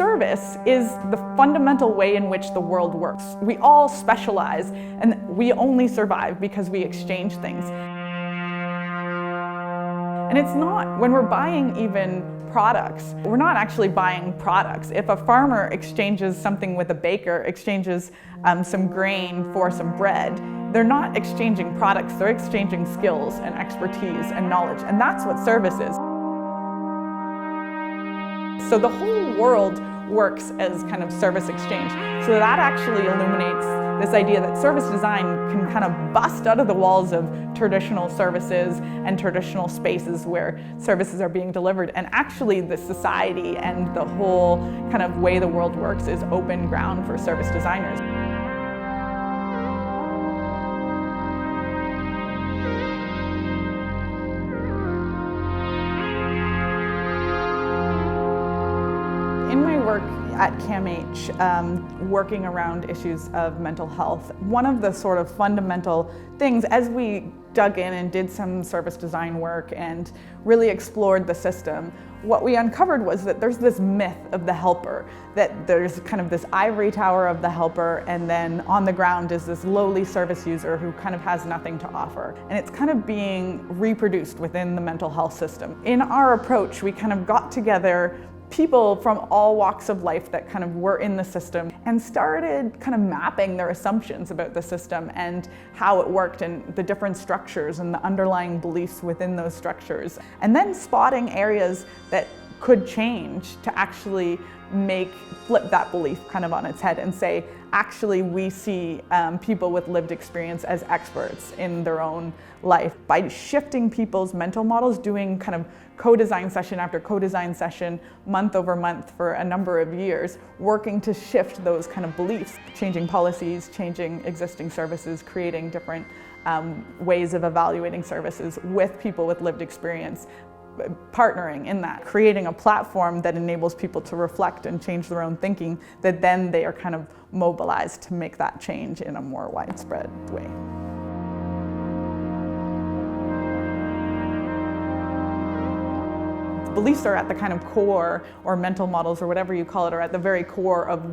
service is the fundamental way in which the world works. We all specialize, and we only survive because we exchange things. And it's not, when we're buying even products, we're not actually buying products. If a farmer exchanges something with a baker, exchanges some grain for some bread, they're not exchanging products, they're exchanging skills and expertise and knowledge, and that's what service is. So the whole world works as kind of service exchange. So that actually illuminates this idea that service design can kind of bust out of the walls of traditional services and traditional spaces where services are being delivered. And actually the society and the whole kind of way the world works is open ground for service designers. In my work at CAMH, working around issues of mental health, one of the sort of fundamental things as we dug in and did some service design work and really explored the system, what we uncovered was that there's this myth of the helper, that there's kind of this ivory tower of the helper, and then on the ground is this lowly service user who kind of has nothing to offer. And it's kind of being reproduced within the mental health system. In our approach, we kind of got together people from all walks of life that kind of were in the system and started kind of mapping their assumptions about the system and how it worked and the different structures and the underlying beliefs within those structures. And then spotting areas that could change to actually flip that belief kind of on its head and say, actually we see people with lived experience as experts in their own life. By shifting people's mental models, doing kind of co-design session after co-design session, month over month for a number of years, working to shift those kind of beliefs, changing policies, changing existing services, creating different ways of evaluating services with people with lived experience, partnering in that, creating a platform that enables people to reflect and change their own thinking, that then they are kind of mobilized to make that change in a more widespread way. Beliefs are at the kind of core, or mental models, or whatever you call it, are at the very core of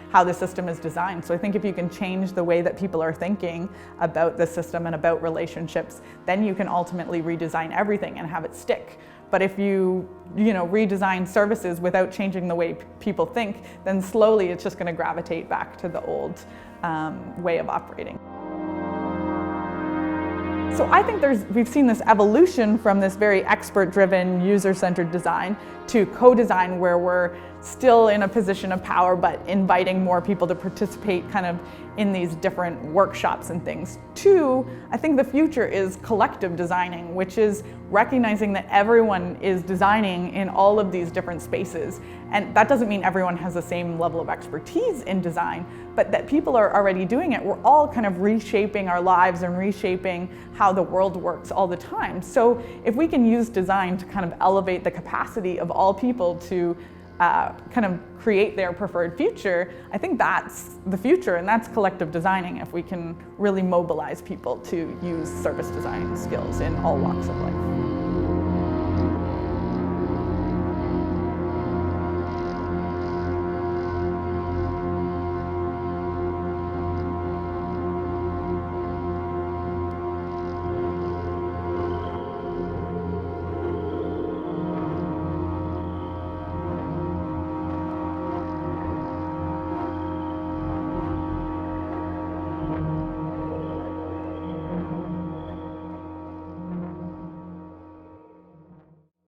how the system is designed. So I think if you can change the way that people are thinking about the system and about relationships, then you can ultimately redesign everything and have it stick. But if you redesign services without changing the way people think, then slowly it's just going to gravitate back to the old way of operating. So I think we've seen this evolution from this very expert-driven, user-centered design to co-design, where we're still in a position of power but inviting more people to participate kind of in these different workshops and things. Two, I think the future is collective designing, which is recognizing that everyone is designing in all of these different spaces. And that doesn't mean everyone has the same level of expertise in design, but that people are already doing it. We're all kind of reshaping our lives and reshaping how the world works all the time. So if we can use design to kind of elevate the capacity of all people to kind of create their preferred future, I think that's the future, and that's collective designing, if we can really mobilize people to use service design skills in all walks of life.